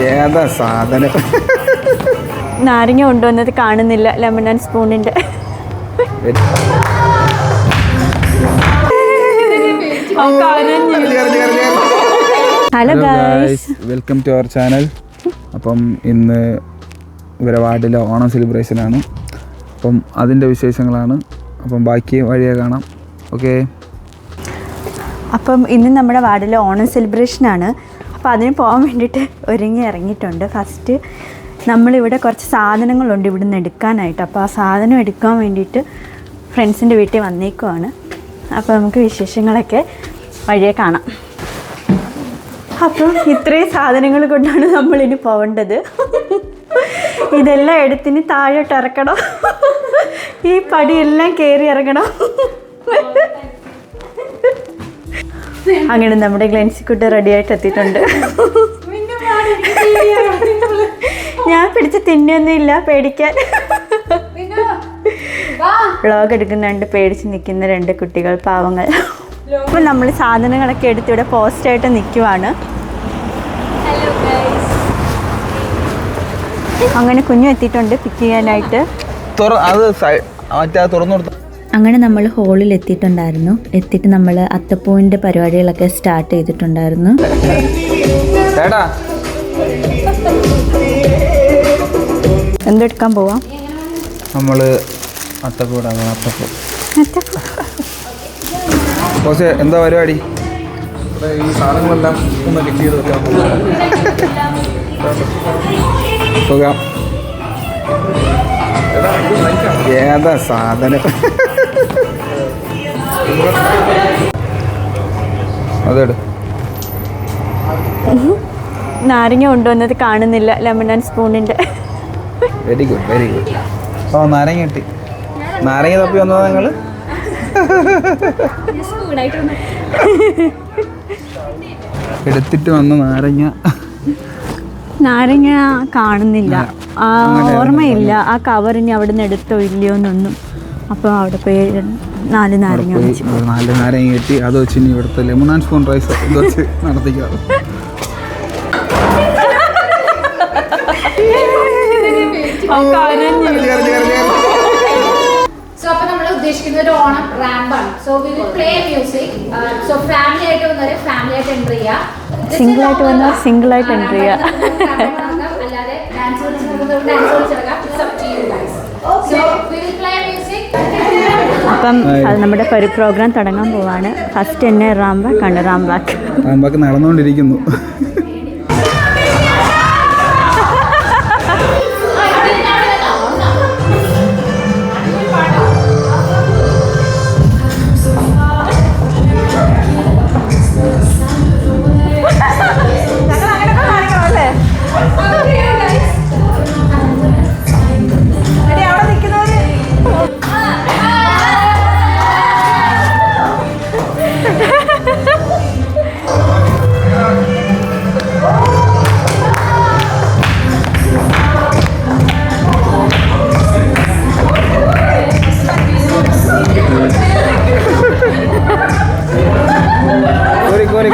ഏതാ സാധനം? നാരങ്ങ കൊണ്ടുവന്നത് കാണുന്നില്ല. ലെമൺ ആൻഡ് സ്പൂണിന്റെ. Hello guys, welcome to our channel. അപ്പം ഇന്ന് ഇവരെ വാർഡിലെ ഓണം സെലിബ്രേഷനാണ്. അപ്പം അതിൻ്റെ വിശേഷങ്ങളാണ്. അപ്പം ബാക്കി വഴിയെ കാണാം. ഓക്കെ. അപ്പം ഇന്ന് നമ്മുടെ വാർഡിലെ ഓണം സെലിബ്രേഷനാണ്. അപ്പോൾ അതിന് പോകാൻ വേണ്ടിയിട്ട് ഒരുങ്ങി ഇറങ്ങിയിട്ടുണ്ട്. ഫസ്റ്റ് നമ്മളിവിടെ കുറച്ച് സാധനങ്ങളുണ്ട് ഇവിടുന്ന് എടുക്കാനായിട്ട്. അപ്പോൾ ആ സാധനം എടുക്കാൻ വേണ്ടിയിട്ട് ഫ്രണ്ട്സിൻ്റെ വീട്ടിൽ വന്നേക്കുവാണ്. അപ്പോൾ നമുക്ക് വിശേഷങ്ങളൊക്കെ വഴിയെ കാണാം. അപ്പം ഇത്രയും സാധനങ്ങൾ കൊണ്ടാണ് നമ്മളിനി പോകേണ്ടത്. ഇതെല്ലാം എടുത്തിന് താഴോട്ട് ഇറക്കണം. ഈ പടിയെല്ലാം കയറി ഇറങ്ങണം. അങ്ങനെ നമ്മുടെ ഗ്ലെൻസിക്കുട്ടി റെഡിയായിട്ട് എത്തിയിട്ടുണ്ട്. ഞാൻ പിടിച്ച് തിന്നൊന്നുമില്ല, പേടിക്കാൻ. വ്ളോഗ് എടുക്കുന്നുണ്ട് പേടിച്ച് നിൽക്കുന്ന രണ്ട് കുട്ടികൾ, പാവങ്ങൾ. അപ്പോൾ നമ്മൾ സാധനങ്ങളൊക്കെ എടുത്ത് ഇവിടെ പോസ്റ്റായിട്ട് നിൽക്കുവാണ്. അങ്ങനെ കുഞ്ഞു എത്തിയിട്ടുണ്ട് പിക്ക് ചെയ്യാനായിട്ട്. അങ്ങനെ നമ്മൾ ഹോളിൽ എത്തിയിട്ടുണ്ടായിരുന്നു. എത്തിയിട്ട് നമ്മൾ അത്തപ്പൂവിൻ്റെ പരിപാടികളൊക്കെ സ്റ്റാർട്ട് ചെയ്തിട്ടുണ്ടായിരുന്നു. എന്തെടുക്കാൻ പോവാം? നമ്മൾ അത്തപ്പൂ. എന്താ പരിപാടി? ഈ സാധനങ്ങളെല്ലാം ഒന്ന് ലിങ്ക് ചെയ്ത് വെക്കാൻ പോകാം. ഏതാ സാധനം? അതെടു. നാരങ്ങ കൊണ്ടുവന്നത് കാണുന്നില്ല. ലെമൺ ആൻഡ് സ്പൂണിന്റെ. Very good, very good. ഓ, നാരങ്ങ കിട്ടി. നാരങ്ങ തപ്പി വന്നതാ നിങ്ങൾ? എടുത്തിട്ട് വന്ന നാരങ്ങ കാണുന്നില്ല. ആ ഓർമ്മയില്ല ആ കവറിന് അവിടെ നിന്ന് എടുത്തോ ഇല്ലയോ എന്നൊന്നും. അപ്പോൾ അവിടെ പോയി 4 നാരങ്ങ കിട്ടി. അത് വെച്ച് ഇനി ഇവിടുത്തെ ലെമൺ ആൻഡ് സ്പൂൺ റൈസ് ഇത് വെച്ച് നടത്തിക്കാറ്. സോ അപ്പോൾ നമ്മൾ ഉദ്ദേശിക്കുന്നത് ഒരു ഓണം റാമ്പാണ്. So we will play music. So family ആയിട്ട് വന്നവരെ ഫാമിലി ആയിട്ട് എൻ്റർ ചെയ്യുക, സിംഗിൾ ആയിട്ട് വന്നാൽ സിംഗിൾ ആയിട്ട് എൻ്റർ ചെയ്യുക. അല്ലാതെ ഡാൻസ് കളിച്ചിടക്കാം. It's up to you guys. So we will play music. അപ്പം അത് നമ്മുടെ പ്രോഗ്രാം തുടങ്ങാൻ പോവാണ്. ഫസ്റ്റ് തന്നെ റാംബാക്കാണ്. റാംബാക്ക് നടന്നുകൊണ്ടിരിക്കുന്നു.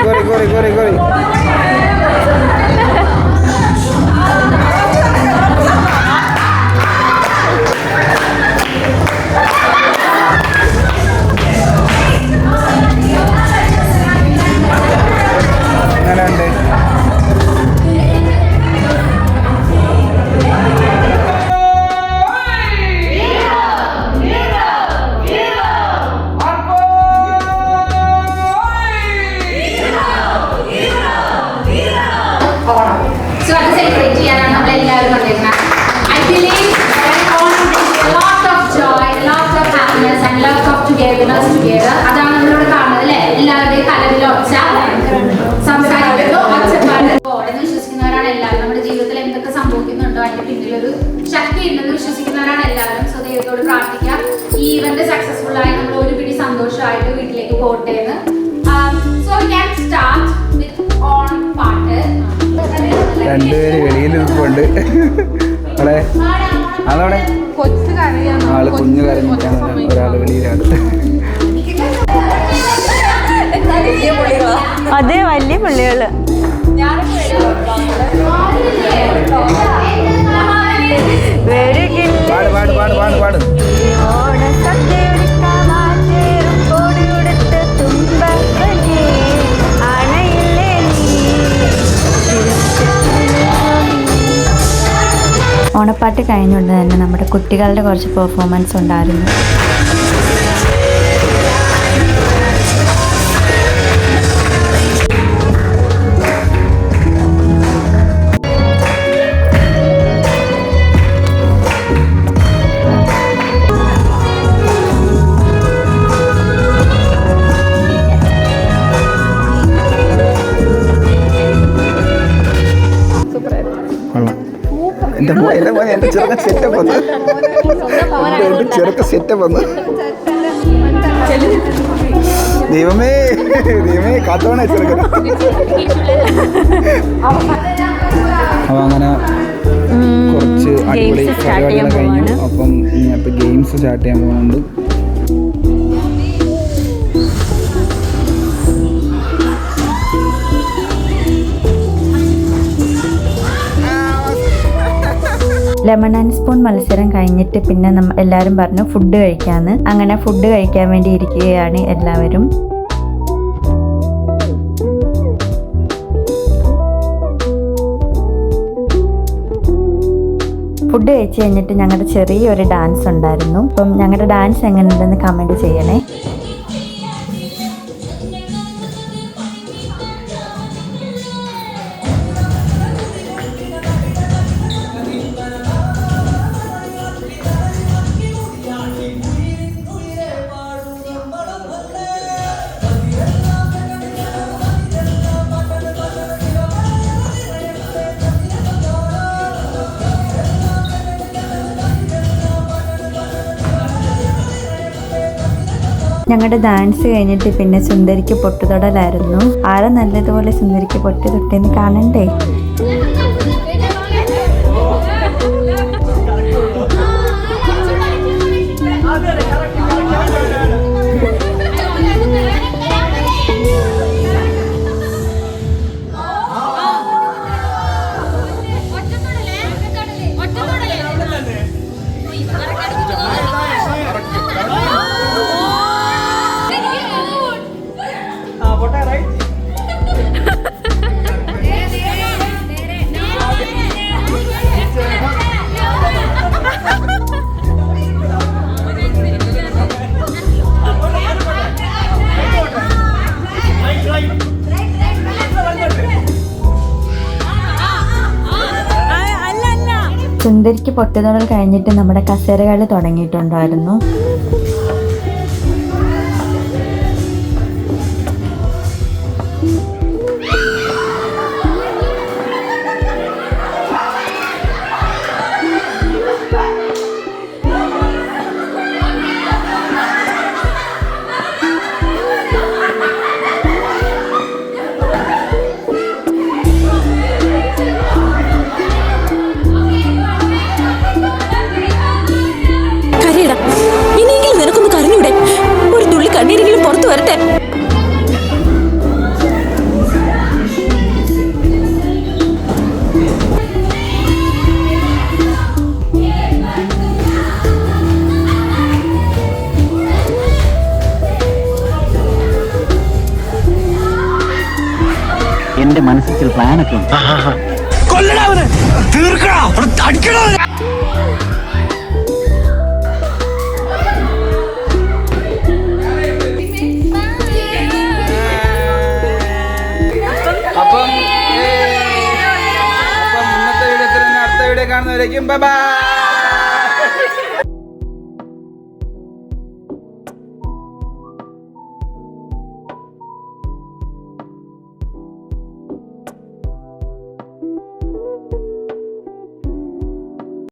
Gori. അതാണ് നമ്മളോട് കാണുന്നത് അല്ലേ? എല്ലാവരുടെയും കലവിലൊച്ച സംസാരിക്കുന്നു, ഒച്ചപ്പാട് വിശ്വസിക്കുന്നവരാണ് എല്ലാവരും. നമ്മുടെ ജീവിതത്തിൽ എന്തൊക്കെ സംഭവിക്കുന്നുണ്ടോ അതിന്റെ പിന്നിലൊരു ശക്തി ഉണ്ടെന്ന് വിശ്വസിക്കുന്നവരാണ് എല്ലാവരും. സോ ദൈവത്തോട് പ്രാർത്ഥിക്കാം ഈ ഇവന്റ് സക്സസ്ഫുൾ ആയി നമ്മൾ ഒരു പിടി സന്തോഷമായിട്ട് വീട്ടിലേക്ക് പോട്ടെ എന്ന്. So we can start with Onam പാട്ട്. രണ്ടുപേര് വെളിയിൽ നിൽപ്പുണ്ട്. അതോടെ ആള് കുഞ്ഞു കരഞ്ഞിട്ടാണ്, ഒരാള് വെളിയിലാണ്. അതെ, വലിയ പുള്ളികള്. പാട് പാട് പാട് പാട് പാട്. ഓണപ്പാട്ട് കഴിഞ്ഞുകൊണ്ട് തന്നെ നമ്മുടെ കുട്ടികളുടെ കുറച്ച് പെർഫോമൻസ് ഉണ്ടായിരുന്നു. എൻ്റെ ചെറുക്ക സെറ്റപ്പ് വന്ന് ചെറുക്ക സെറ്റപ്പ് വന്ന് ദൈവമേ ദൈവമേ കാത്തോണേ ചെറുക്കൻ. അപ്പോൾ അങ്ങനെ കുറച്ച് അടിപൊളി പരിപാടികൾ കഴിഞ്ഞു. അപ്പം ഇനിയപ്പോൾ ഗെയിംസ് സ്റ്റാർട്ട് ചെയ്യാൻ പോകുന്നുണ്ട്. ലെമൺ ആൻഡ് സ്പൂൺ മത്സരം കഴിഞ്ഞിട്ട് പിന്നെ എല്ലാവരും പറഞ്ഞു ഫുഡ് കഴിക്കാമെന്ന്. അങ്ങനെ ഫുഡ് കഴിക്കാൻ വേണ്ടി ഇരിക്കുകയാണ് എല്ലാവരും. ഫുഡ് കഴിച്ച് കഴിഞ്ഞിട്ട് ഞങ്ങളുടെ ചെറിയൊരു ഡാൻസ് ഉണ്ടായിരുന്നു. അപ്പം ഞങ്ങളുടെ ഡാൻസ് എങ്ങനെയുണ്ടെന്ന് കമൻറ്റ് ചെയ്യണേ. ഞങ്ങളുടെ ഡാൻസ് കഴിഞ്ഞിട്ട് പിന്നെ സുന്ദരിക്ക് പൊട്ടുതൊടലായിരുന്നു. ആരെ നല്ലതുപോലെ സുന്ദരിക്ക് പൊട്ടി തൊട്ടെന്ന് കാണണ്ടേ. സുന്ദരിക്ക് പൊട്ടുതൊടൽ കഴിഞ്ഞിട്ട് നമ്മുടെ കസേരകളി തുടങ്ങിയിട്ടുണ്ടായിരുന്നു. എന്റെ മനസ്സിൽ ചില പ്ലാനൊക്കെ ഉണ്ട്. അപ്പം ഇന്നത്തെ വീഡിയോ അടുത്ത വീഡിയോ കാണുന്നവരേക്കും ബൈ ബൈ.